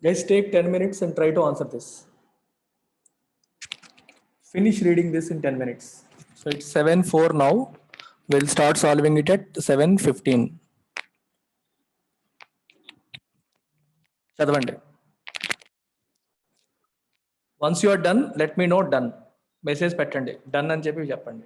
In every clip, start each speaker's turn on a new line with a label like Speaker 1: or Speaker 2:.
Speaker 1: Guys, take 10 minutes and try to answer this. Finish reading this in 10 minutes. So it's 7:04 now. We'll start solving it at 7:15. చదవండి. Once you are done, let me know done. Message పెట్టండి, done అని చెప్పి చెప్పండి.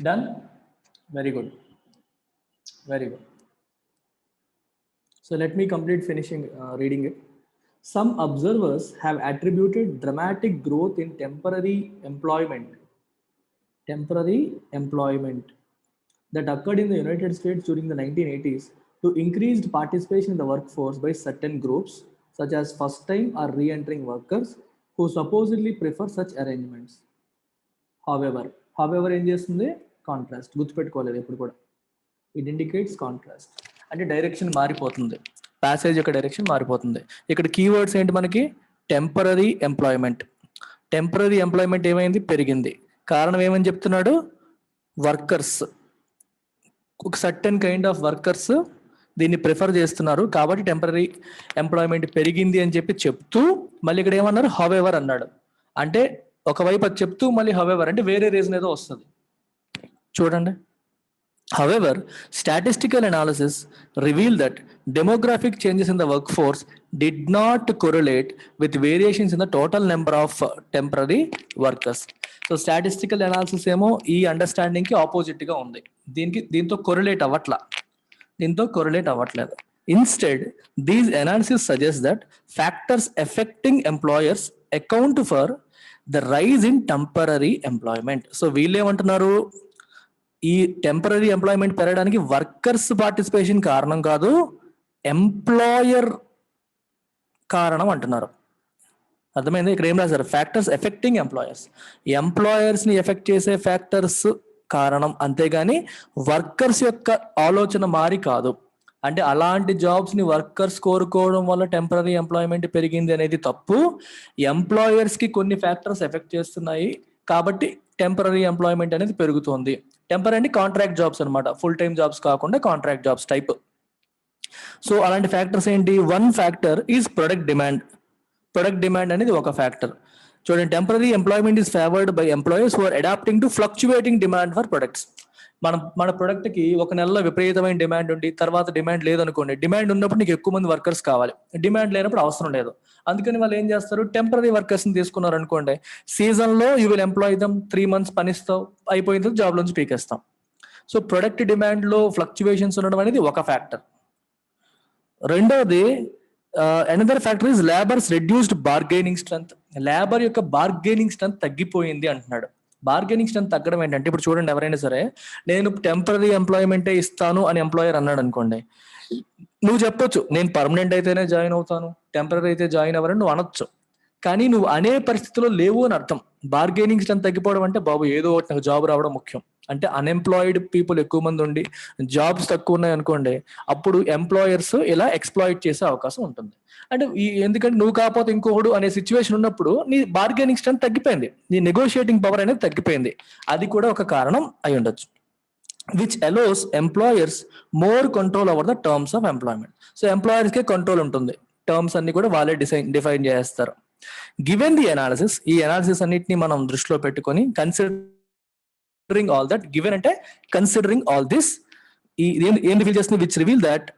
Speaker 1: Done? Very good. Very good. So let me complete finishing reading it. Some observers have attributed dramatic growth in temporary employment that occurred in the United States during the 1980s to increased participation in the workforce by certain groups, such as first-time or re-entering workers who supposedly prefer such arrangements. However ఏం చేస్తుంది? Contrast గుర్తుపెట్టుకోలేదు ఎప్పుడు కూడా. It indicates contrast అంటే direction మారిపోతుంది, passage యొక్క direction మారిపోతుంది. ఇక్కడ keywords ఏంటి మనకి? Temporary employment. టెంపరరీ ఎంప్లాయ్మెంట్ ఏమైంది? పెరిగింది. కారణం ఏమని చెప్తున్నాడు? వర్కర్స్, ఒక సర్టెన్ కైండ్ ఆఫ్ వర్కర్స్ దీన్ని ప్రిఫర్ చేస్తున్నారు కాబట్టి టెంపరరీ ఎంప్లాయ్మెంట్ పెరిగింది అని చెప్తూ మళ్ళీ ఇక్కడ ఏమన్నారు? హౌఎవర్ అన్నాడు. అంటే ఒకవైపు అది చెప్తూ మళ్ళీ హౌఎవర్ అంటే వేరే రీజన్ ఏదో వస్తుంది. చూడండి. However, statistical analysis revealed that demographic changes in the workforce did not correlate with variations in the total number of temporary workers. So statistical analysis ఏమో ఈ అండర్స్టాండింగ్ కి ఆపోజిట్ గా ఉంది. దీంతో కొరిలేట్ అవ్వట్లేదు. Instead, these analysis suggest that factors affecting employers account for the rise in temporary employment. So వీళ్ళు ఏమంటున్నారు? ఈ టెంపరరీ ఎంప్లాయ్మెంట్ పెరగడానికి వర్కర్స్ పార్టిసిపేషన్ కారణం కాదు, ఎంప్లాయర్ కారణం అంటున్నారు. అర్థమైంది? ఇక్కడ ఏం రాశారు? ఫ్యాక్టర్స్ ఎఫెక్టింగ్ ఎంప్లాయర్స్ ని ఎఫెక్ట్ చేసే ఫ్యాక్టర్స్ కారణం, అంతేగాని వర్కర్స్ యొక్క ఆలోచన మారి కాదు. అంటే అలాంటి జాబ్స్ ని వర్కర్స్ కోరుకోవడం వల్ల టెంపరరీ ఎంప్లాయ్మెంట్ పెరిగింది అనేది తప్పు. ఎంప్లాయర్స్ కి కొన్ని ఫ్యాక్టర్స్ ఎఫెక్ట్ చేస్తున్నాయి కాబట్టి టెంపరరీ ఎంప్లాయ్మెంట్ అనేది పెరుగుతుంది. టెంపరరీ అంటే కాంట్రాక్ట్ జాబ్స్ అనమాట, ఫుల్ టైమ్ జాబ్స్ కాకుండా కాంట్రాక్ట్ జాబ్స్ టైప్. సో అలాంటి ఫ్యాక్టర్స్ ఏంటి? One factor is product demand అనేది ఒక ఫ్యాక్టర్. చూడండి, temporary employment is favoured by employers who are adapting to fluctuating demand for products. మన product కి ఒక నెలలో విపరీతమైన డిమాండ్ ఉండి తర్వాత డిమాండ్ లేదనుకోండి, డిమాండ్ ఉన్నప్పుడు నీకు ఎక్కువ మంది వర్కర్స్ కావాలి, డిమాండ్ లేనప్పుడు అవసరం లేదు. అందుకని వాళ్ళు ఏం చేస్తారు? టెంపరరీ వర్కర్స్ ని తీసుకున్నారు అనుకోండి, సీజన్ లో you will employ them, 3 months పనిస్తావు, అయిపోయిన తర్వాత జాబ్ నుంచి పీకేస్తాం. సో ప్రొడక్ట్ డిమాండ్ లో ఫ్లక్చువేషన్స్ ఉండడం అనేది ఒక ఫ్యాక్టర్. రెండవది another factor is labour's reduced bargaining strength. Labour యొక్క బార్గెనింగ్ స్ట్రెంత్ తగ్గిపోయింది అంటున్నాడు. బార్గెనింగ్ స్ట్రెంత్ తగ్గడం ఏంటంటే, ఇప్పుడు చూడండి, ఎవరైనా సరే నేను టెంపరరీ ఎంప్లాయ్మెంటే ఇస్తాను అని ఎంప్లాయర్ అన్నాడు అనుకోండి, నువ్వు చెప్పొచ్చు నేను పర్మనెంట్ అయితేనే జాయిన్ అవుతాను, టెంపరరీ అయితే జాయిన్ అవ్వరని నువ్వు అనొచ్చు. కానీ నువ్వు అనే పరిస్థితిలో లేవు అని అర్థం. బార్గెనింగ్ స్ట్రెంత్ తగ్గిపోవడం అంటే, బాబు ఏదో ఒకటి నాకు జాబ్ రావడం ముఖ్యం. అంటే అన్ఎంప్లాయిడ్ పీపుల్ ఎక్కువ మంది ఉండి జాబ్స్ తక్కువ ఉన్నాయి అనుకోండి, అప్పుడు ఎంప్లాయర్స్ ఇలా ఎక్స్ప్లాయిట్ చేసే అవకాశం ఉంటుంది. అంటే ఎందుకంటే నువ్వు కాకపోతే ఇంకొకడు అనే సిచ్యువేషన్ ఉన్నప్పుడు నీ బార్గెనింగ్ స్ట్రెంత్ తగ్గిపోయింది, నీ నెగోషియేటింగ్ పవర్ అనేది తగ్గిపోయింది. అది కూడా ఒక కారణం అయి ఉండొచ్చు. which allows employers more control over the terms of employment. So employers K control ఉంటుంది, టర్మ్స్ అన్ని కూడా వాళ్ళే డిఫైన్ చేస్తారు. గివెన్ ది అనాలిసిస్, ఈ అనాలిసిస్ అన్నిటిని మనం దృష్టిలో పెట్టుకొని కన్సిడరింగ్ ఆల్ దట్, గివెన్ అంటే కన్సిడరింగ్ ఆల్ దిస్, ఏం రివీల్ చేస్తుంది? Which reveal that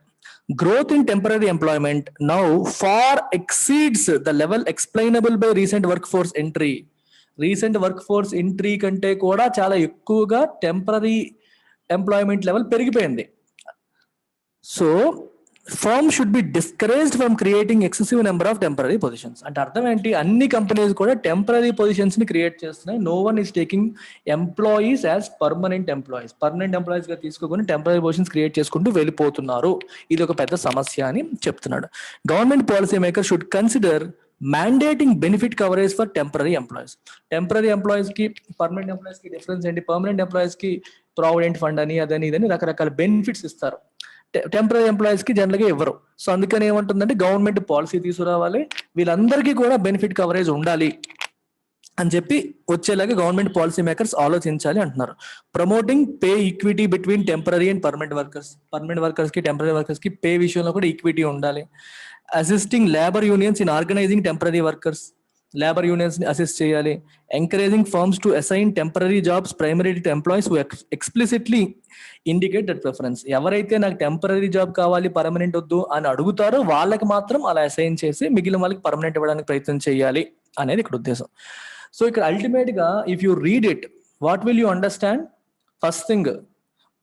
Speaker 1: growth in temporary employment now far exceeds the level explainable by recent workforce entry. Recent workforce entry కంటే కూడా చాలా ఎక్కువగా టెంపరరీ ఎంప్లాయ్మెంట్ లెవెల్ పెరిగిపోయింది. So firm should be discouraged from creating excessive number of temporary positions. అంటే అర్థం ఏంటి? అన్ని companies కూడా టెంపరరీ పొజిషన్స్ ని క్రియేట్ చేస్తున్నాయి. No one is taking employees as permanent employees గా తీసుకోకుండా టెంపరరీ పొజిషన్స్ క్రియేట్ చేసుకుంటూ వెళ్ళిపోతున్నారు. ఇది ఒక పెద్ద సమస్య అని చెప్తున్నాడు. Government policy maker should consider mandating benefit coverage for temporary employees. Temporary employees కి పర్మనెంట్ ఎంప్లాయీస్ కి డిఫరెన్స్ ఏంటి? పర్మనెంట్ ఎంప్లాయీస్ కి ప్రావిడెంట్ ఫండ్ అని అదని ఇదని రకరకాల బెనిఫిట్స్ ఇస్తారు, టెంపరరీ ఎంప్లాయీస్ కి జనరల్ గా ఇవ్వరు. సో అందుకని ఏమంటుందంటే గవర్నమెంట్ పాలసీ తీసుకురావాలి, వీళ్ళందరికీ కూడా బెనిఫిట్ కవరేజ్ ఉండాలి అని చెప్పి వచ్చేలాగా గవర్నమెంట్ పాలసీ మేకర్స్ ఆలోచించాలి అంటున్నారు. Promoting pay equity between temporary and permanent workers. Permanent workers కి టెంపరీ వర్కర్స్ కి పే విషయంలో కూడా ఈక్విటీ ఉండాలి. Assisting labour unions in organising temporary workers. Labour unions ని అసిస్ట్ చేయాలి. Encouraging firms to assign temporary jobs primary to employees who explicitly indicate that preference. ఎవరైతే నాకు temporary job కావాలి పర్మనెంట్ వద్దు అని అడుగుతారో వాళ్ళకి మాత్రం అలా అసైన్ చేసి మిగిలిన వాళ్ళకి పర్మనెంట్ ఇవ్వడానికి ప్రయత్నం చేయాలి అనేది ఇక్కడ ఉద్దేశం. సో ఇక్కడ అల్టిమేట్ గా if you read it what will you understand? First thing,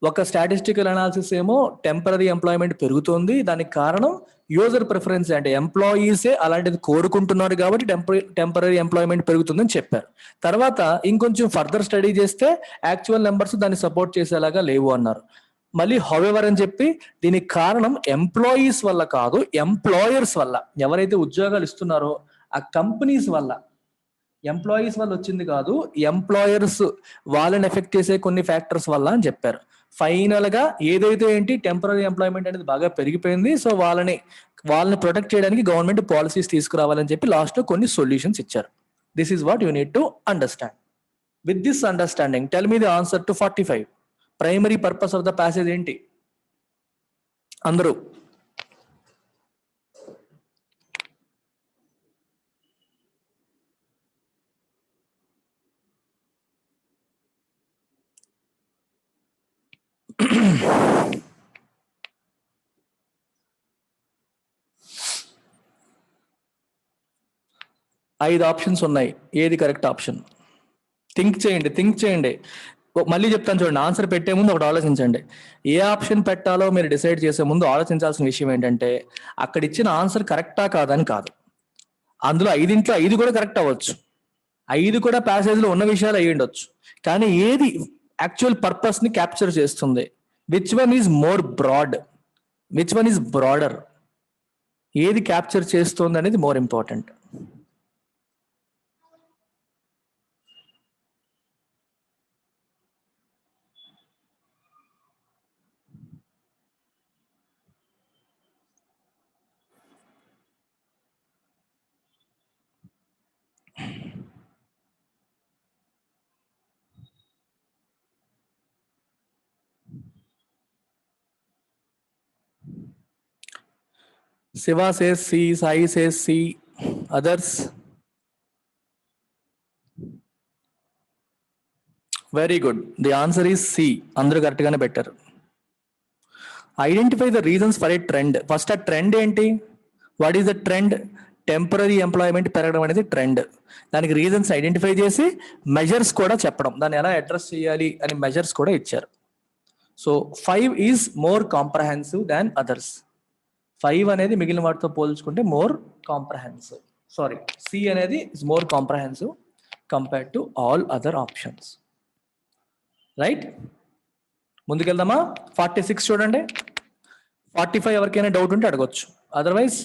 Speaker 1: ఒక స్టాటిస్టికల్ అనాలిసిస్ ఏమో టెంపరీ ఎంప్లాయ్మెంట్ పెరుగుతుంది, దానికి కారణం యూజర్ ప్రిఫరెన్స్, అంటే ఎంప్లాయీసే అలాంటిది కోరుకుంటున్నారు కాబట్టి టెంపరీ ఎంప్లాయ్మెంట్ పెరుగుతుందని చెప్పారు. తర్వాత ఇంకొంచెం ఫర్దర్ స్టడీ చేస్తే యాక్చువల్ నెంబర్స్ దాన్ని సపోర్ట్ చేసేలాగా లేవు అన్నారు. మళ్ళీ హౌఎవర్ అని చెప్పి దీనికి కారణం ఎంప్లాయీస్ వల్ల కాదు, ఎంప్లాయర్స్ వల్ల, ఎవరైతే ఉద్యోగాలు ఇస్తున్నారో ఆ కంపెనీస్ వల్ల, ఎంప్లాయీస్ వల్ల వచ్చింది కాదు, ఎంప్లాయర్స్ వాళ్ళని ఎఫెక్ట్ చేసే కొన్ని ఫ్యాక్టర్స్ వల్ల అని చెప్పారు. ఫైనల్ గా ఏదైతే ఏంటి టెంపరీ ఎంప్లాయ్మెంట్ అనేది బాగా పెరిగిపోయింది, సో వాళ్ళని ప్రొటెక్ట్ చేయడానికి గవర్నమెంట్ పాలసీస్ తీసుకురావాలని చెప్పి లాస్ట్ లో కొన్ని సొల్యూషన్స్ ఇచ్చారు. This is what you need to understand. With this understanding tell me the answer to 45. Primary purpose of the passage ఏంటి అందరూ? ఐదు ఆప్షన్స్ ఉన్నాయి, ఏది కరెక్ట్ ఆప్షన్? థింక్ చేయండి. మళ్ళీ చెప్తాను చూడండి, ఆన్సర్ పెట్టే ముందు ఒకటి ఆలోచించండి. ఏ ఆప్షన్ పెట్టాలో మీరు డిసైడ్ చేసే ముందు ఆలోచించాల్సిన విషయం ఏంటంటే అక్కడ ఇచ్చిన ఆన్సర్ కరెక్టా కాదని కాదు. అందులో 5 5 కూడా కరెక్ట్ అవ్వచ్చు, 5 కూడా ప్యాసేజ్లో ఉన్న విషయాలు అయ్యి ఉండొచ్చు, కానీ ఏది యాక్చువల్ పర్పస్ ని క్యాప్చర్ చేస్తుంది, which one is more broad, which one is broader, ఏది క్యాప్చర్ చేస్తుంది అనేది more important. Shiva says C, Sai says C, others? Very good, the answer is C. అందరూ కరెక్ట్ గానే పెట్టారు. Identify the reasons for a trend. First ఆ trend ఏంటి? What is the trend? Temporary employment పెరగడం అనేది trend. దానికి reasons identify చేసి measures కూడా చెప్పడం, దాన్ని ఎలా అడ్రస్ చేయాలి అని మెజర్స్ కూడా ఇచ్చారు. So 5 is more comprehensive than others. 5 అనేది మిగిలిన వాటితో పోల్చుకుంటే మోర్ కాంప్రహెన్సివ్. సారీ, సి అనేది is more comprehensive compared to all other options. Right, ముందుకెళ్దామా? 46 చూడండి. 45 ఎవరికైనా డౌట్ ఉంటే అడగొచ్చు, otherwise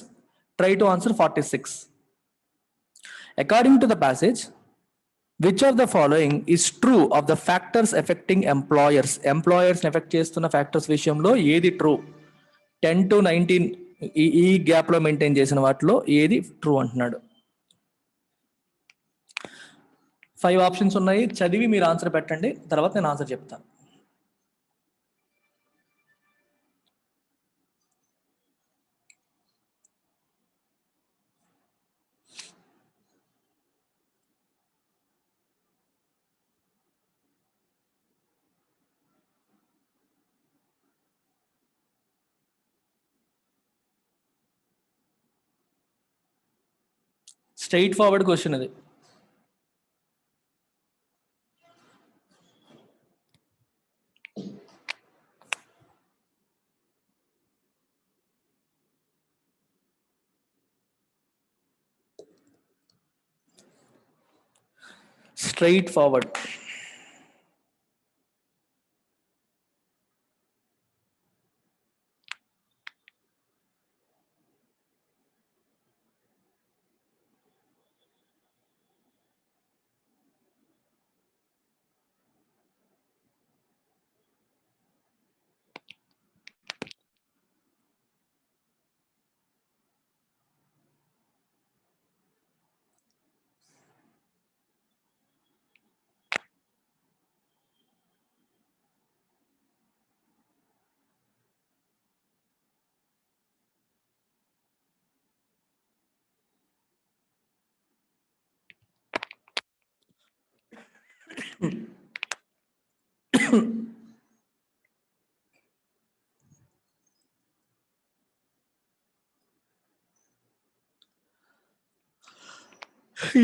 Speaker 1: try to answer 46. According to the passage, which of the following is true of the factors affecting employers? Employers affect చేస్తున్న factors విషయంలో ఏది true? 10 to 19 ఈ gap లో మెయింటైన్ చేసిన వాటిలో ఏది ట్రూ అంటున్నాడు. 5 ఆప్షన్స్ ఉన్నాయి, చదివి మీరు ఆన్సర్ పెట్టండి, తర్వాత నేను ఆన్సర్ చెప్తాను. స్ట్రైట్ ఫార్వర్డ్ క్వశ్చన్ ఇది. Straightforward.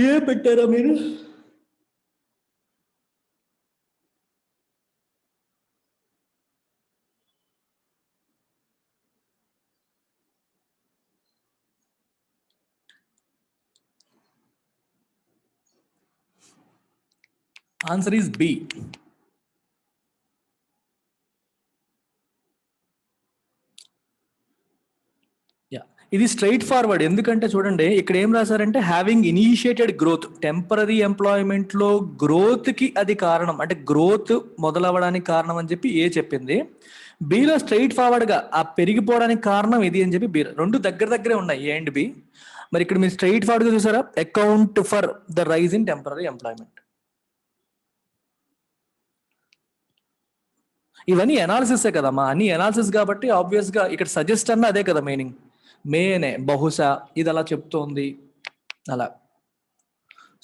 Speaker 1: ఏ పెట్టారా మీరు? Answer is B. ఇది స్ట్రైట్ ఫార్వర్డ్. ఎందుకంటే చూడండి ఇక్కడ ఏం రాశారంటే having initiated growth, temporary employment లో గ్రోత్ కి అది కారణం, అంటే గ్రోత్ మొదలవ్వడానికి కారణం అని చెప్పి ఏ చెప్పింది. బిలో స్ట్రైట్ ఫార్వర్డ్ గా ఆ పెరిగిపోవడానికి కారణం ఇది అని చెప్పి బి. రెండు దగ్గర దగ్గరే ఉన్నాయి ఏ అండ్ బి. మరి ఇక్కడ మీరు స్ట్రైట్ ఫార్వర్డ్ గా చూసారా, account for the rise in temporary employment. ఇవన్నీ ఎనాలిసిస్ కదమ్మా, అన్ని ఎనాలిసిస్ కాబట్టి ఆబ్వియస్ గా ఇక్కడ సజెస్ట్ అన్న అదే కదా మీనింగ్. మేనే బహుశా ఇది అలా చెప్తోంది అలా.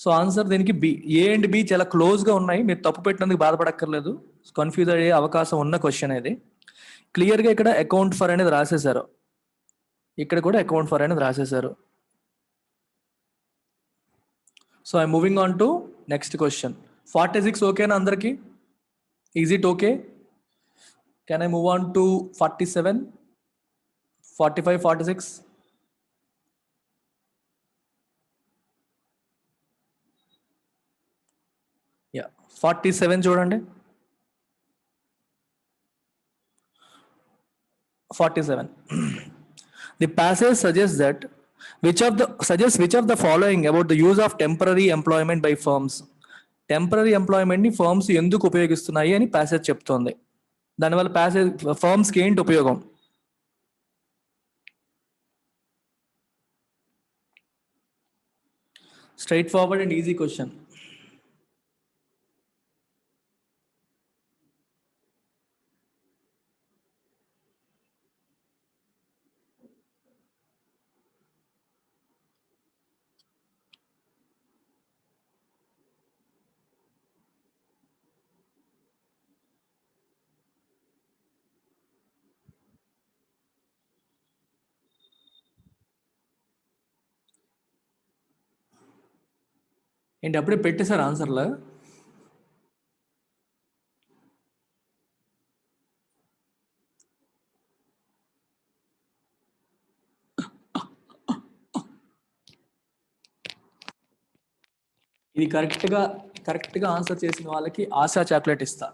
Speaker 1: సో ఆన్సర్ దీనికి బి. ఏ అండ్ బి చాలా క్లోజ్ గా ఉన్నాయి, మీరు తప్పు పెట్టినందుకు బాధపడక్కర్లేదు. కన్ఫ్యూజ్ అయ్యే అవకాశం ఉన్న క్వశ్చన్ ఇది. క్లియర్ గా ఇక్కడ అకౌంట్ ఫర్ అనేది రాసేశారు, ఇక్కడ కూడా అకౌంట్ ఫర్ అనేది రాసేశారు. So I moving on to next question. 46 ఓకేనా అందరికి? Is it okay? Can I move on to 47, 45, 46? Yeah 47 చూడండి. 47. The passage suggests which of the following about the use of temporary employment by firms. Temporary employment ని firms ఎందుకు ఉపయోగిస్తున్నాయి అని passage చెప్తోంది. దానివల్ల passage firms కి ఏంటి ఉపయోగం? Straight forward and easy question. ఏంటి అప్పుడే పెట్టేశారు ఆన్సర్లో? ఇది కరెక్ట్గా ఆన్సర్ చేసిన వాళ్ళకి ఆశా చాక్లెట్ ఇస్తా.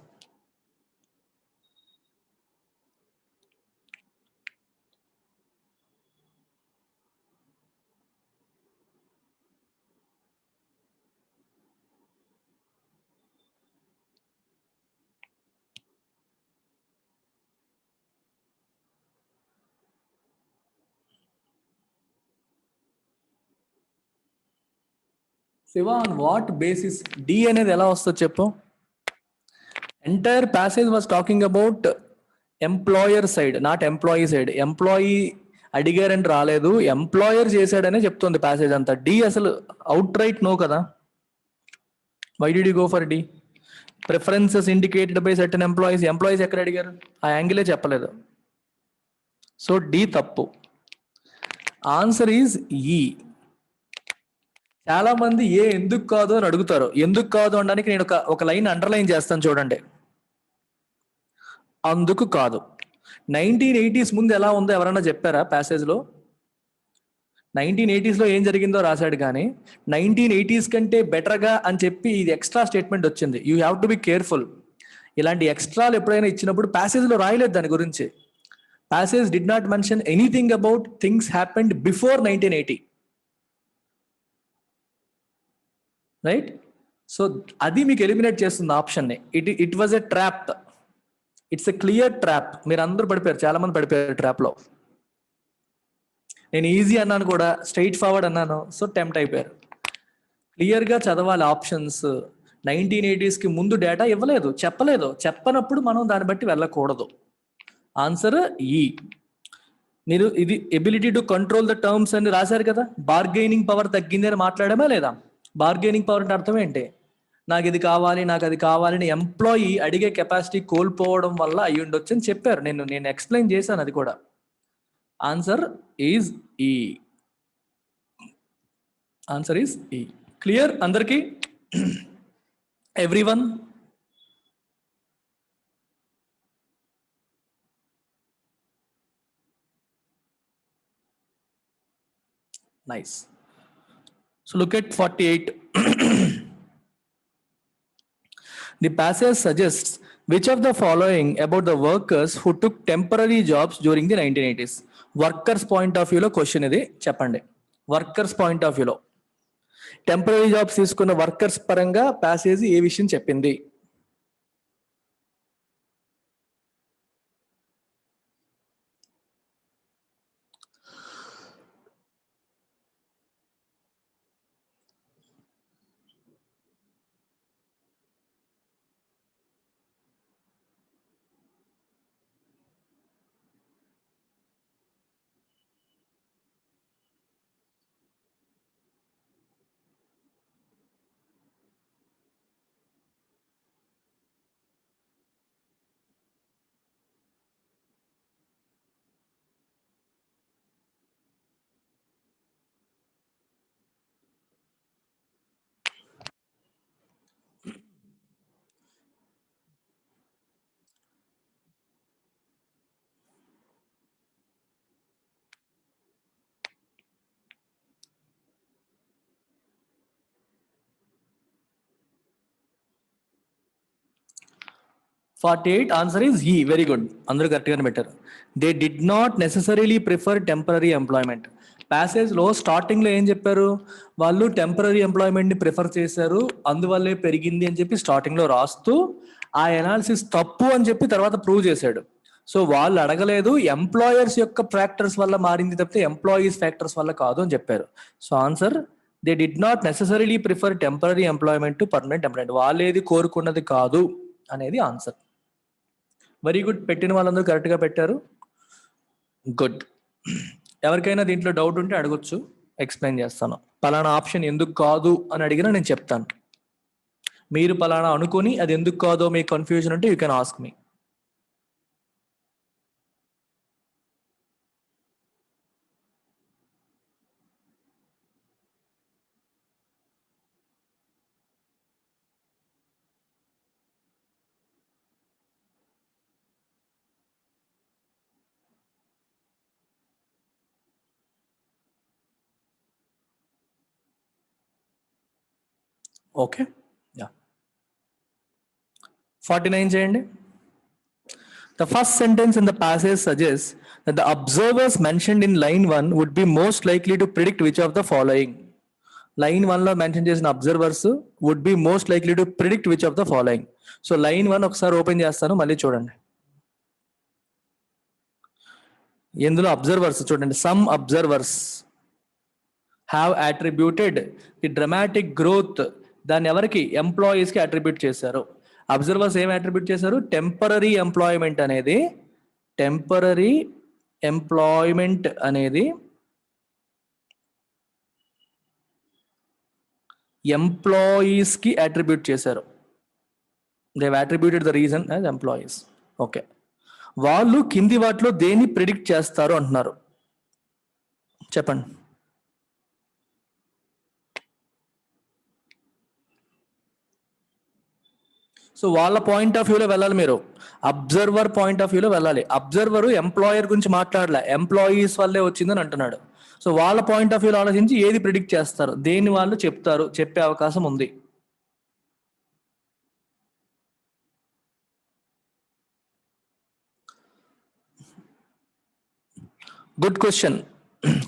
Speaker 1: Shiva, on what basis D అనేది ఎలా వస్తుంది చెప్పు? Entire passage was talking about employer side, not employee side. Employee అడిగారని రాలేదు, ఎంప్లాయర్ చేశాడనే చెప్తుంది ప్యాసేజ్ అంతా. డి అసలు అవుట్ రైట్ నో కదా. Why did you go for D? Preferences indicated by certain employees ఎక్కడ అడిగారు? ఆ యాంగిలే చెప్పలేదు. సో డి తప్పు. Answer is E. చాలా మంది ఏ ఎందుకు కాదు అని అడుగుతారు. ఎందుకు కాదు అనడానికి నేను ఒక లైన్ అండర్లైన్ చేస్తాను చూడండి. అందుకు కాదు. 1980s ముందు ఎలా ఉందో ఎవరన్నా చెప్పారా ప్యాసేజ్లో? 1980s లో ఏం జరిగిందో రాశాడు, కానీ 1980s కంటే బెటర్గా అని చెప్పి ఇది ఎక్స్ట్రా స్టేట్మెంట్ వచ్చింది. You have to be careful. ఇలాంటి ఎక్స్ట్రాలు ఎప్పుడైనా ఇచ్చినప్పుడు ప్యాసేజ్లో రాయలేదు దాని గురించి. Passage did not mention anything about things happened before 1980. Right? So అది మీకు ఎలిమినేట్ చేస్తుంది ఆప్షన్ని. It was a trap. It's a clear trap. మీరు అందరూ పడిపోయారు, చాలా మంది పడిపోయారు ట్రాప్లో. నేను ఈజీ అన్నాను కూడా, స్ట్రైట్ ఫార్వర్డ్ అన్నాను, సో టెంప్ట్ అయిపోయారు. క్లియర్గా చదవాలి ఆప్షన్స్. 1980s కి ముందు డేటా ఇవ్వలేదు, చెప్పలేదు. చెప్పనప్పుడు మనం దాన్ని బట్టి వెళ్ళకూడదు. ఆన్సర్ ఈ. మీరు ఇది ability to control the terms అని రాశారు కదా. బార్గెనింగ్ పవర్ తగ్గింది అని మాట్లాడామా లేదా? బార్గెనింగ్ పవర్ అంటే అర్థం ఏంటి? నాకు ఇది కావాలి, నాకు అది కావాలని ఎంప్లాయీ అడిగే కెపాసిటీ కోల్పోవడం వల్ల అయ్యి ఉండొచ్చు అని చెప్పారు. నేను ఎక్స్ప్లెయిన్ చేశాను అది కూడా. ఆన్సర్ ఈజ్ ఈ. ఆన్సర్ ఈజ్ ఈ. క్లియర్ అందరికీ? Everyone? Nice. So look at 48. The passage suggests which of the following about the workers who took temporary jobs during the 1980s. Workers point of వ్యూలో question ఇది, చెప్పండి. Workers point of వ్యూలో temporary jobs తీసుకున్న workers పరంగా passage ఏ విషయం చెప్పింది? Forty eight answer is E. Very good, అందరూ కరెక్ట్గానే పెట్టారు. They did not necessarily prefer temporary employment. ప్యాసేజ్లో స్టార్టింగ్లో ఏం చెప్పారు? వాళ్ళు టెంపరరీ ఎంప్లాయ్మెంట్ని ప్రిఫర్ చేశారు, అందువల్లే పెరిగింది అని చెప్పి స్టార్టింగ్లో రాస్తూ ఆ ఎనాలిసిస్ తప్పు అని చెప్పి తర్వాత ప్రూవ్ చేశాడు. సో వాళ్ళు అడగలేదు ఎంప్లాయర్స్ యొక్క ఫ్యాక్టర్స్ వల్ల మారింది తప్పితే ఎంప్లాయీస్ ఫ్యాక్టర్స్ వల్ల కాదు అని చెప్పారు. So answer they did not necessarily prefer temporary employment to permanent employment. వాళ్ళు ఏది కోరుకున్నది కాదు అనేది ఆన్సర్. వెరీ గుడ్, పెట్టిన వాళ్ళందరూ కరెక్ట్గా పెట్టారు. గుడ్. ఎవరికైనా దీంట్లో డౌట్ ఉంటే అడగొచ్చు, ఎక్స్ప్లెయిన్ చేస్తాను. పలానా ఆప్షన్ ఎందుకు కాదు అని అడిగినా నేను చెప్తాను. మీరు పలానా అనుకొని అది ఎందుకు కాదో మీకు కన్ఫ్యూజన్ ఉంటే you can ask me. Okay, yeah. 49 చేయండి. The first sentence in the passage suggests that the observers mentioned in line 1 would be most likely to predict which of the following. Line 1 లో mention చేసిన observers would be most likely to predict which of the following. So line 1 ఒకసారి open చేస్తాను, మళ్ళీ చూడండి. ఎందులో observers చూడండి, some observers have attributed the dramatic growth. దాన్ని ఎవరికి? ఎంప్లాయీస్ కి అట్రిబ్యూట్ చేశారు. అబ్జర్వర్స్ ఏం అట్రిబ్యూట్ చేశారు? టెంపరరీ ఎంప్లాయ్మెంట్ అనేది ఎంప్లాయీస్ కి అట్రిబ్యూట్ చేశారు. They attributed the reason as employees. Okay, వాళ్ళు కింది వాటిలో దేన్ని ప్రిడిక్ట్ చేస్తారు అంటున్నారు, చెప్పండి. సో వాళ్ళ పాయింట్ ఆఫ్ వ్యూలో వెళ్ళాలి మీరు, అబ్జర్వర్ పాయింట్ ఆఫ్ వ్యూలో వెళ్ళాలి. అబ్జర్వర్ ఎంప్లాయర్ గురించి మాట్లాడలే, ఎంప్లాయీస్ వల్లే వచ్చిందని అంటున్నాడు. సో వాళ్ళ పాయింట్ ఆఫ్ వ్యూలో ఆలోచించి ఏది ప్రిడిక్ట్ చేస్తారు, దేని వాళ్ళు చెప్తారు, చెప్పే అవకాశం ఉంది. Good question.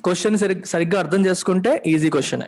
Speaker 1: క్వశ్చన్ సరిగ్గా అర్థం చేసుకుంటే easy question.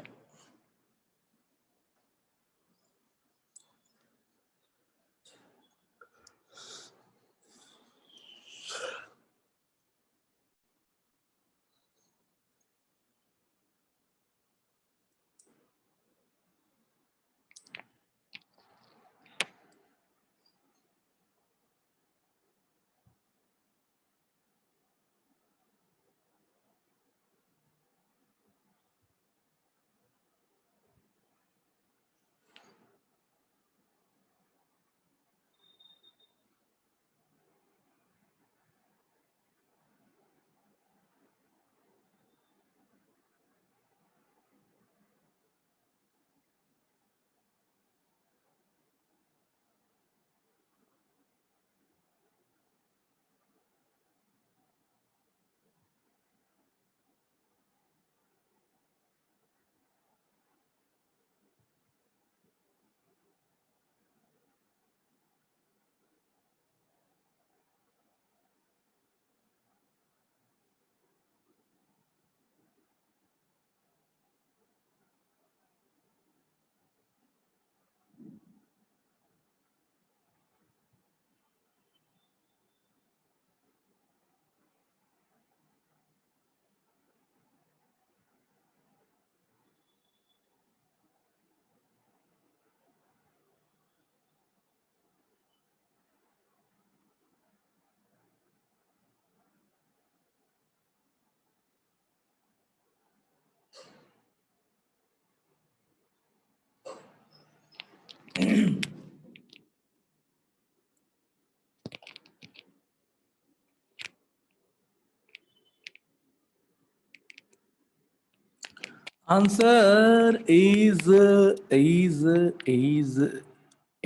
Speaker 1: Answer is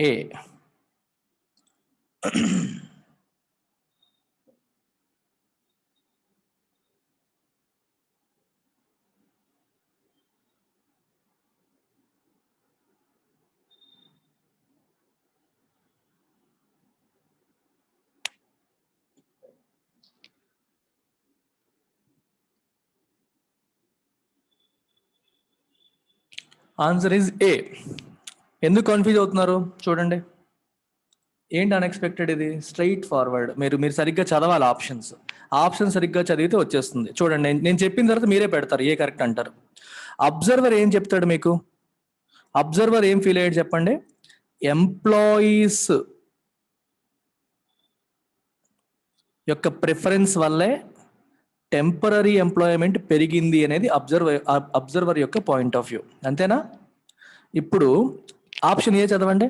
Speaker 1: A. Answer is ఏ. ఎందుకు కన్ఫ్యూజ్ అవుతున్నారు చూడండి, ఏంటి అన్ఎక్స్పెక్టెడ్, ఇది స్ట్రైట్ ఫార్వర్డ్. మీరు సరిగ్గా చదవాలి ఆప్షన్ సరిగ్గా చదివితే వచ్చేస్తుంది. చూడండి, నేను చెప్పిన తర్వాత మీరే పెడతారు ఏ కరెక్ట్ అంటారు. అబ్జర్వర్ ఏం చెప్తాడు మీకు, అబ్జర్వర్ ఏం ఫీల్ అయ్యాడు చెప్పండి, ఎంప్లాయీస్ యొక్క ప్రిఫరెన్స్ వల్లే టెంపరరీ ఎంప్లాయ్మెంట్ పెరిగింది అనేది అబ్జర్వర్ యొక్క పాయింట్ ఆఫ్ వ్యూ, అంతేనా? ఇప్పుడు ఆప్షన్ ఏ చదవండి,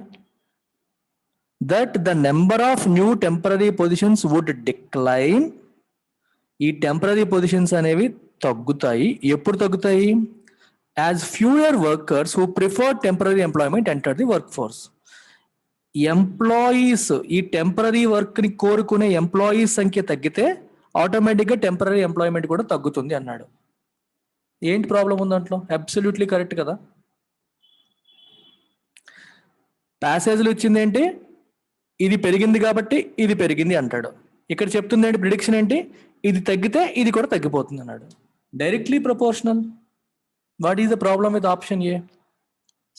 Speaker 1: that the number of new temporary positions would decline. ఈ టెంపరరీ పొజిషన్స్ అనేవి తగ్గుతాయి. ఎప్పుడు తగ్గుతాయి? As fewer workers who prefer temporary employment enter the workforce. Employees, ఈ టెంపరరీ వర్క్ ని కోరుకునే ఎంప్లాయీస్ సంఖ్య తగ్గితే ఆటోమేటిక్గా టెంపరరీ ఎంప్లాయ్మెంట్ కూడా తగ్గుతుంది అన్నాడు. ఏంటి ప్రాబ్లం ఉంది దాంట్లో? అబ్సల్యూట్లీ కరెక్ట్ కదా. ప్యాసేజ్లు ఇచ్చింది ఏంటి, ఇది పెరిగింది కాబట్టి ఇది పెరిగింది అంటాడు. ఇక్కడ చెప్తుంది ఏంటి, ప్రిడిక్షన్ ఏంటి, ఇది తగ్గితే ఇది కూడా తగ్గిపోతుంది అన్నాడు. Directly proportional. What is the problem with option A?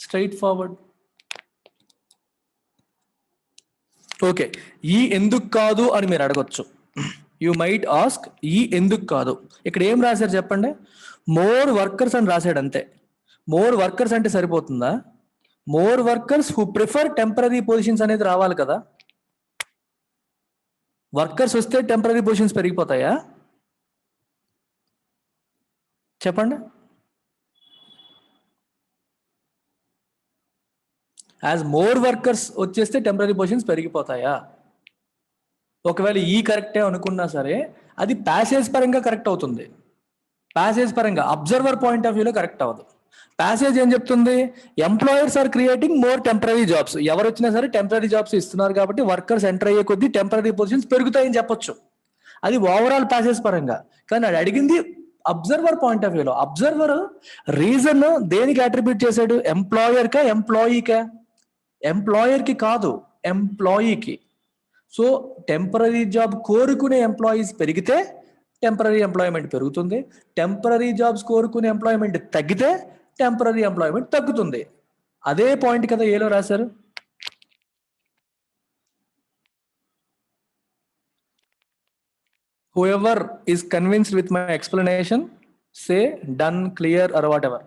Speaker 1: Straight forward. Okay, ఈ ఎందుకు కాదు అని మీరు అడగొచ్చు. యూ మైట్ ఆస్క్, ఈ ఎందుకు కాదు? ఇక్కడ ఏం రాశారు చెప్పండి, మోర్ వర్కర్స్ అని రాశాడు అంతే. మోర్ వర్కర్స్ అంటే సరిపోతుందా? More workers who prefer temporary positions అనేది రావాలి కదా. వర్కర్స్ వస్తే టెంపరరీ పొజిషన్స్ పెరిగిపోతాయా చెప్పండి? యాజ్ మోర్ వర్కర్స్ వచ్చేస్తే టెంపరరీ పొజిషన్స్ పెరిగిపోతాయా? ఒకవేళ ఈ కరెక్టే అనుకున్నా సరే అది ప్యాసేజ్ పరంగా కరెక్ట్ అవుతుంది. ప్యాసేజ్ పరంగా అబ్జర్వర్ పాయింట్ ఆఫ్ వ్యూలో కరెక్ట్ అవ్వదు. ప్యాసేజ్ ఏం చెప్తుంది, employers are creating more temporary jobs. ఎవరు వచ్చినా సరే టెంపరరీ జాబ్స్ ఇస్తున్నారు కాబట్టి వర్కర్స్ ఎంటర్ అయ్యే కొద్దీ టెంపరరీ పొజిషన్స్ పెరుగుతాయని చెప్పొచ్చు. అది ఓవరాల్ ప్యాసేజ్ పరంగా. కానీ అది అడిగింది అబ్జర్వర్ పాయింట్ ఆఫ్ వ్యూలో. అబ్జర్వర్ రీజన్ దేనికి అట్రిబ్యూట్ చేశాడు, ఎంప్లాయర్కా ఎంప్లాయీకా? ఎంప్లాయర్కి కాదు, ఎంప్లాయీకి. సో టెంపరరీ జాబ్ కోరుకునే ఎంప్లాయీస్ పెరిగితే టెంపరరీ ఎంప్లాయ్మెంట్ పెరుగుతుంది. టెంపరరీ జాబ్స్ కోరుకునే ఎంప్లాయ్మెంట్ తగ్గితే టెంపరరీ ఎంప్లాయ్మెంట్ తగ్గుతుంది. అదే పాయింట్ కదా ఏలో రాశారు. Whoever is convinced with my explanation, say done, clear or whatever.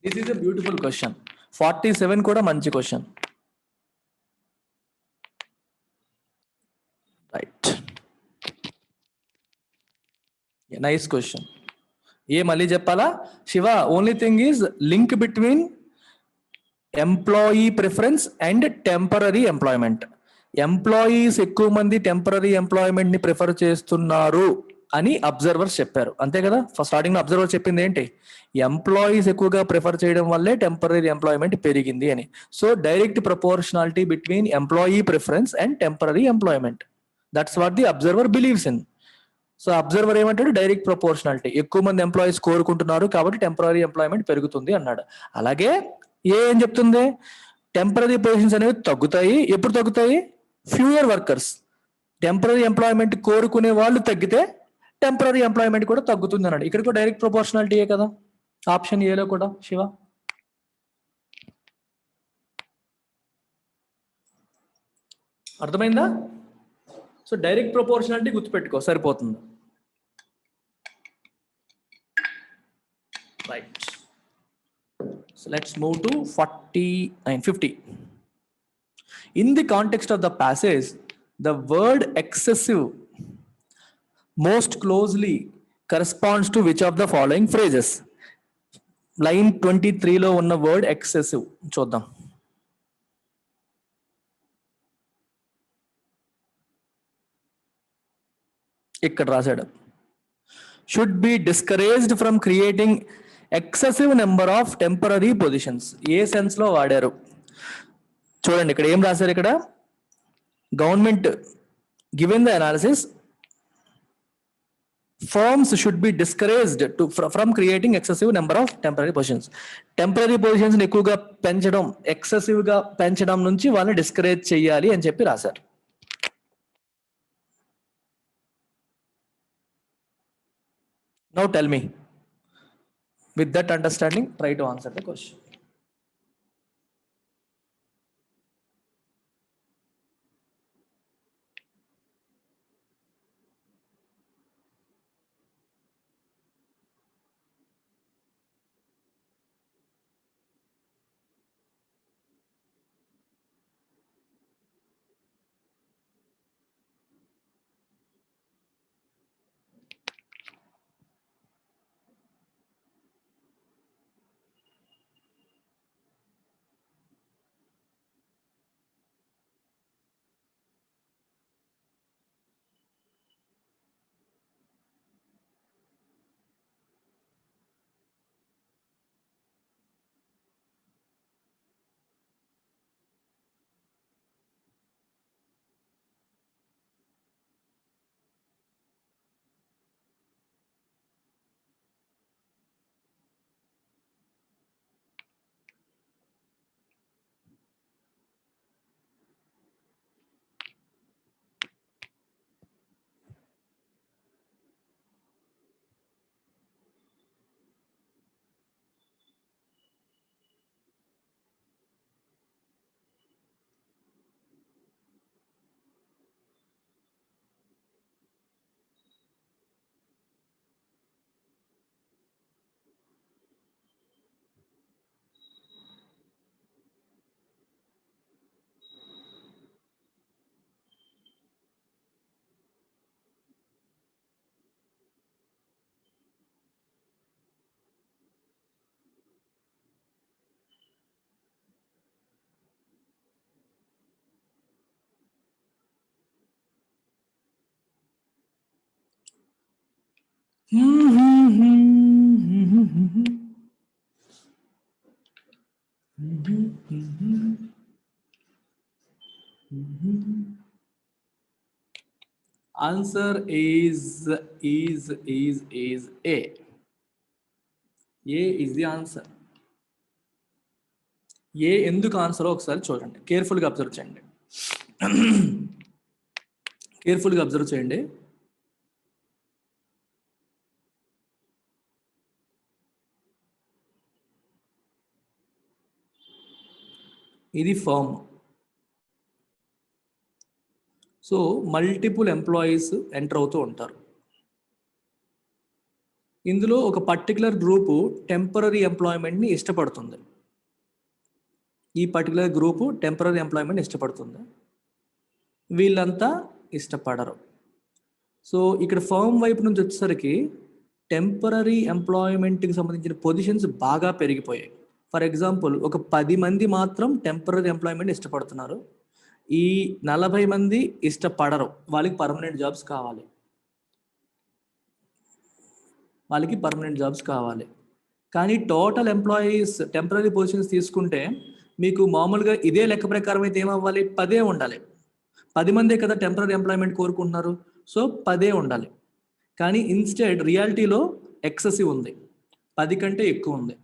Speaker 1: This is a beautiful question. 47 కూడా మంచి క్వశ్చన్. Right, nice question. ఏ మళ్ళీ చెప్పాలా Shiva? Only thing is link between employee preference and temporary employment. Employees ఎక్కువ మంది temporary employment ని prefer చేస్తున్నారు అని అబ్జర్వర్స్ చెప్పారు, అంతే కదా. ఫస్ట్ స్టార్టింగ్ లో అబ్జర్వర్ చెప్పింది ఏంటి, ఎంప్లాయీస్ ఎక్కువగా ప్రిఫర్ చేయడం వల్లే టెంపరరీ ఎంప్లాయ్మెంట్ పెరిగింది అని. So direct proportionality between employee preference and temporary employment, that's what the observer believes in. So observer ఏమంటాడు, డైరెక్ట్ ప్రపోర్షనాలిటీ, ఎక్కువ మంది ఎంప్లాయీస్ కోరుకుంటున్నారు కాబట్టి టెంపరరీ ఎంప్లాయ్మెంట్ పెరుగుతుంది అన్నాడు. అలాగే ఏం చెప్తుంది, టెంపరరీ పొజిషన్స్ అనేవి తగ్గుతాయి. ఎప్పుడు తగ్గుతాయి? ఫ్యూయర్ వర్కర్స్, టెంపరరీ ఎంప్లాయ్మెంట్ కోరుకునే వాళ్ళు తగ్గితే టెంపరరీ ఎంప్లాయ్మెంట్ కూడా తగ్గుతుంది అన్నాడు. ఇక్కడ కూడా డైరెక్ట్ ప్రపోర్షనాలిటీయే కదా ఆప్షన్ ఏలో కూడా. శివ అర్థమైందా? సో డైరెక్ట్ ప్రపోర్షనాలిటీ గుర్తుపెట్టుకో సరిపోతుంది. Right, so let's move to 40 and 50. In the context of the passage, the word excessive most closely corresponds to which of the following phrases. Line 23లో ఉన్న వర్డ్ ఎక్సెసివ్ చూద్దాం. ఇక్కడ రాశాడు, should be discouraged from creating excessive number of temporary positions. ఏ sense లో వాడారు చూడండి. ఇక్కడ ఏం రాశారు, ఇక్కడ government given the analysis firms should be discouraged from creating excessive number of temporary positions. Temporary positions ని ఎక్కువగా పెంచడం, ఎక్సెసివ్ గా పెంచడం నుంచి వాళ్ళని డిస్కరేజ్ చేయాలి అని చెప్పి రాశారు. Now tell me, with that understanding, try to answer the question. Answer is A. A is the answer. ఏ ఎందుకు ఆన్సర్ ఒకసారి చూడండి, కేర్ఫుల్గా అబ్జర్వ్ చేయండి. కేర్ఫుల్గా అబ్జర్వ్ చేయండి. ఇది firm. So multiple employees enter అవుతూ ఉంటారు. ఇందులో ఒక పర్టికులర్ గ్రూపు టెంపరరీ ఎంప్లాయ్మెంట్ని ఇష్టపడుతుంది. ఈ పర్టికులర్ గ్రూపు టెంపరరీ ఎంప్లాయ్మెంట్ ఇష్టపడుతుంది, వీళ్ళంతా ఇష్టపడరు. సో ఇక్కడ ఫర్మ్ వైపు నుంచి వచ్చేసరికి టెంపరరీ ఎంప్లాయ్మెంట్కి సంబంధించిన పొజిషన్స్ బాగా పెరిగిపోయాయి. ఫర్ ఎగ్జాంపుల్, ఒక 10 మంది మాత్రం టెంపరరీ ఎంప్లాయ్మెంట్ ఇష్టపడుతున్నారు, ఈ 40 మంది ఇష్టపడరు, వాళ్ళకి పర్మనెంట్ జాబ్స్ కావాలి. కానీ టోటల్ ఎంప్లాయీస్ టెంపరరీ పొజిషన్స్ తీసుకుంటే మీకు మామూలుగా ఇదే లెక్క ప్రకారం అయితే ఏమవ్వాలి, 10 ఉండాలి. 10 మందే కదా టెంపరరీ ఎంప్లాయ్మెంట్ కోరుకుంటున్నారు, సో 10 ఉండాలి. కానీ ఇన్స్టెడ్ రియాలిటీలో ఎక్సెసివ్ ఉంది, 10 కంటే ఎక్కువ ఉంది.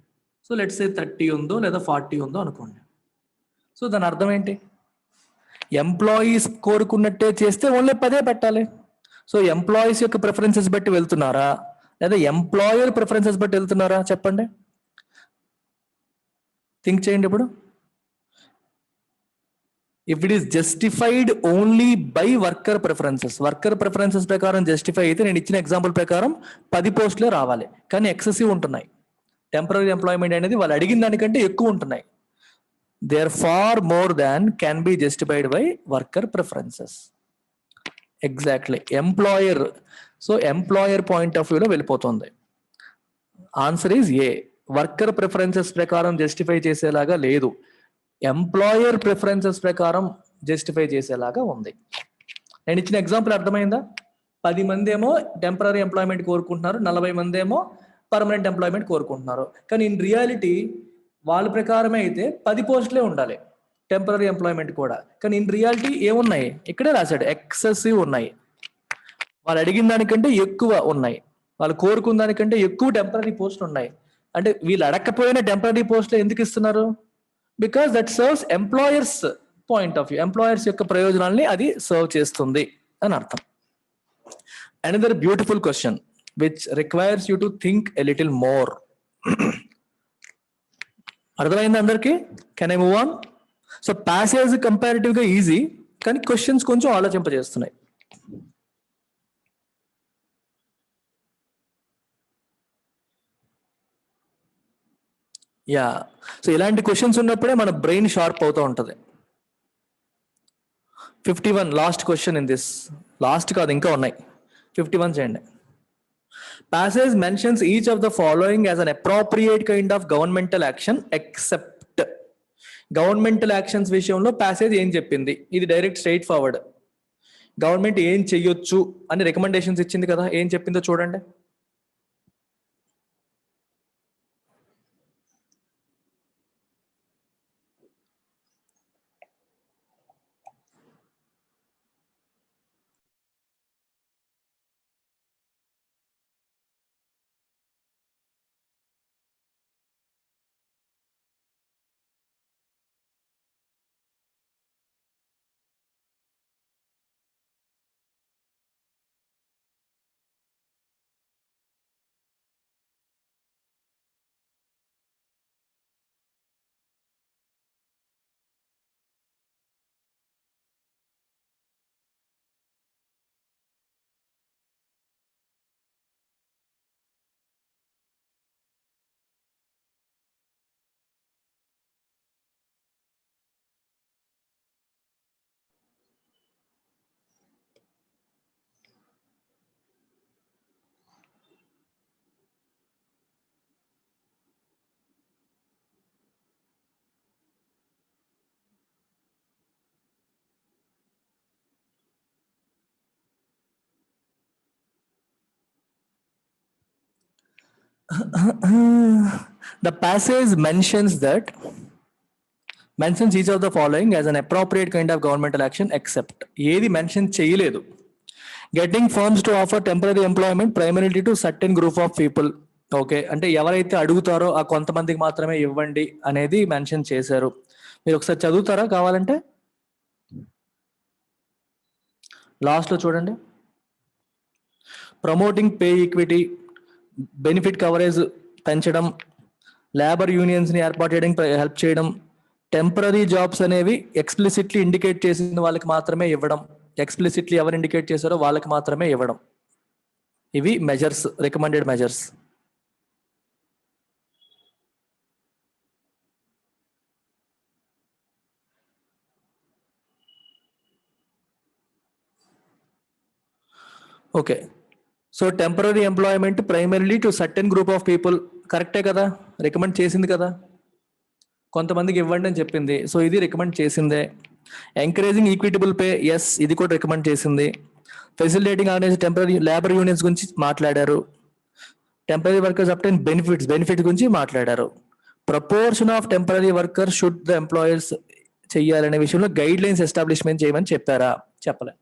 Speaker 1: సో లెట్స్ సే 30 ఉందో లేదా 40 ఉందో అనుకోండి. సో దాని అర్థం ఏంటి, ఎంప్లాయీస్ కోరుకున్నట్టే చేస్తే ఓన్లీ 10 పెట్టాలి. సో ఎంప్లాయీస్ యొక్క ప్రిఫరెన్సెస్ బట్టి వెళ్తున్నారా లేదా ఎంప్లాయర్ ప్రిఫరెన్సెస్ బట్టి వెళ్తున్నారా చెప్పండి, థింక్ చేయండి. ఇప్పుడు if it is justified only by worker preferences ప్రకారం జస్టిఫై అయితే నేను ఇచ్చిన ఎగ్జాంపుల్ ప్రకారం 10 పోస్టులే రావాలి, కానీ ఎక్సెసివ్ ఉంటున్నాయి. టెంపరరీ ఎంప్లాయ్మెంట్ అనేది వాళ్ళు అడిగిన దానికంటే ఎక్కువ ఉంటున్నాయి. They are far more than can be justified by worker preferences. Exactly. Employer so employer point of వ్యూలో వెళ్ళిపోతుంది. Answer is A. Worker preferences ప్రకారం జస్టిఫై చేసేలాగా లేదు, ఎంప్లాయర్ ప్రిఫరెన్సెస్ ప్రకారం జస్టిఫై చేసేలాగా ఉంది. నేను ఇచ్చిన ఎగ్జాంపుల్ అర్థమైందా? 10 మంది ఏమో టెంపరీ ఎంప్లాయ్మెంట్ కోరుకుంటున్నారు, 40 మంది ఏమో పర్మనెంట్ ఎంప్లాయ్మెంట్ కోరుకుంటున్నారు. కానీ ఇన్ రియాలిటీ వాళ్ళ ప్రకారమే అయితే 10 పోస్టులే ఉండాలి టెంపరీ ఎంప్లాయ్మెంట్ కూడా. కానీ ఇన్ రియాలిటీ ఏమున్నాయి? ఇక్కడే రాశాడు, ఎక్సెసివ్ ఉన్నాయి. వాళ్ళు అడిగిన దానికంటే ఎక్కువ ఉన్నాయి, వాళ్ళు కోరుకున్న దానికంటే ఎక్కువ టెంపరీ పోస్టులు ఉన్నాయి. అంటే వీళ్ళు అడగకపోయిన టెంపరీ పోస్టులు ఎందుకు ఇస్తున్నారు? Because that serves employers point of view, employers యొక్క ప్రయోజనాల్ని అది సర్వ్ చేస్తుంది అని అర్థం. Another beautiful question which requires you to think a little more. అర్థమైంది అందరికి? Can I move on? So passage comparative గా ఈజీ, కానీ క్వశ్చన్స్ కొంచెం ఆలోచింపజేస్తున్నాయి. యా, సో ఇలాంటి క్వశ్చన్స్ ఉన్నప్పుడే మన బ్రెయిన్ షార్ప్ అవుతూ ఉంటుంది. 51 last question in this, last కాదు ఇంకా ఉన్నాయి, 51 చేయండి. Passage mentions each of the following as an appropriate kind of governmental action except. Governmental actions విషయంలో ప్యాసేజ్ ఏం చెప్పింది? ఇది డైరెక్ట్ స్ట్రైట్ ఫార్వర్డ్. గవర్నమెంట్ ఏం చెయ్యొచ్చు అని రికమెండేషన్స్ ఇచ్చింది కదా, ఏం చెప్పిందో చూడండి. The passage mentions each of the following as an appropriate kind of governmental action except. ఏది మెన్షన్ చేయలేదు. Getting firms to offer temporary employment primarily to certain group of people. Okay, అంటే ఎవరైతే అడుగుతారో ఆ కొంతమందికి మాత్రమే ఇవ్వండి అనేది మెన్షన్ చేశారు. మీరు ఒకసారి చదువుతారా కావాలంటే? లాస్ట్ లో చూడండి. Promoting pay equity, benefit coverage పెంచడం, లేబర్ యూనియన్స్ ని ఏర్పాటు చేయడానికి హెల్ప్ చేయడం, టెంపరీ జాబ్స్ అనేవి ఎక్స్ప్లిసిట్లీ ఇండికేట్ చేసిన వాళ్ళకి మాత్రమే ఇవ్వడం, ఎక్స్ప్లిసిట్లీ ఎవరు ఇండికేట్ చేశారో వాళ్ళకి మాత్రమే ఇవ్వడం. ఇవి measures, recommended measures. Okay, so temporary employment primarily to certain group of people, కరెక్టే కదా, రికమెండ్ చేసింది కదా, కొంతమందికి ఇవ్వండి అని చెప్పింది, సో ఇది రికమెండ్ చేసిందే. ఎంకరేజింగ్ ఈక్విటబుల్ పే, ఎస్ ఇది కూడా రికమెండ్ చేసింది. Facilitating organise temporary labour unions గురించి మాట్లాడారు. టెంపరీ వర్కర్స్ అప్టైన్ బెనిఫిట్స్ గురించి మాట్లాడారు. Proportion of temporary worker should the employers చెయ్యాలనే విషయంలో గైడ్ లైన్స్ ఎస్టాబ్లిష్మెంట్ చేయమని చెప్పారా? చెప్పలే.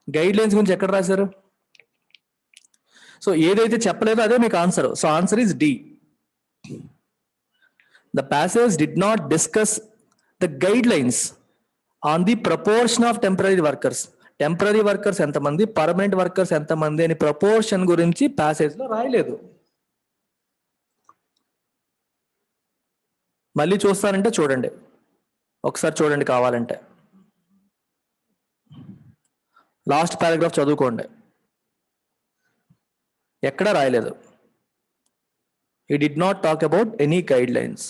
Speaker 1: గైడ్ లైన్స్ గురించి ఎక్కడ రాశారు? సో ఏదైతే చెప్పలేదో అదే మీకు answer. So answer is D. The passage did not discuss the guidelines on the proportion of temporary workers. Temporary workers ఎంతమంది, పర్మనెంట్ వర్కర్స్ ఎంతమంది అని ప్రపోర్షన్ గురించి ప్యాసేజ్ లో రాయలేదు. మళ్ళీ చూస్తానంటే చూడండి, ఒకసారి చూడండి కావాలంటే, లాస్ట్ పారాగ్రాఫ్ చదువుకోండి, ఎక్కడా రాయలేదు. He did not talk about any guidelines.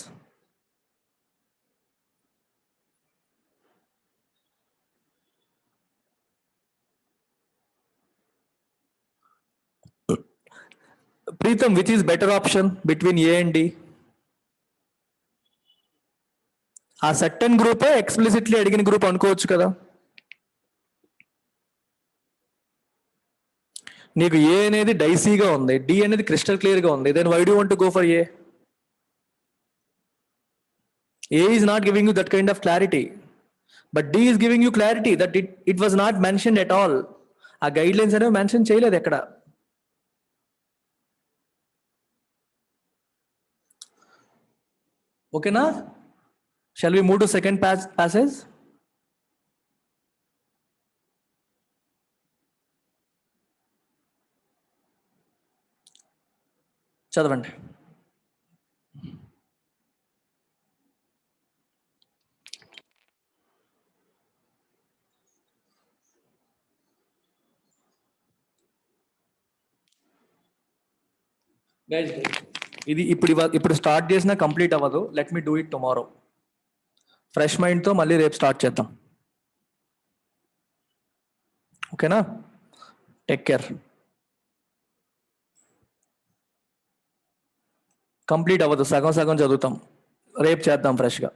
Speaker 1: Preetam, which is better option between A and D? ఆ సర్టెన్ గ్రూపే ఎక్స్ప్లిసిట్లీ అడిగిన గ్రూప్ అనుకోవచ్చు కదా. నీకు ఏ అనేది డైసీగా ఉంది, డి అనేది క్రిస్టల్ క్లియర్గా ఉంది, then why do want to go for A? A is not giving you that kind of clarity, but D is giving you clarity that it was not mentioned at all. ఆ guidelines అనేవి mention చేయలేదు ఎక్కడ. ఓకేనా? Shall we move to second passage? చదవండి. ఇది ఇప్పుడు start చేసినా complete అవ్వదు. Let me do it tomorrow. Fresh మైండ్తో మళ్ళీ రేపు స్టార్ట్ చేద్దాం. ఓకేనా? Take care. కంప్లీట్ అవ్వదు, సగం సగం చదువుతాం. రేపు చేద్దాం ఫ్రెష్గా.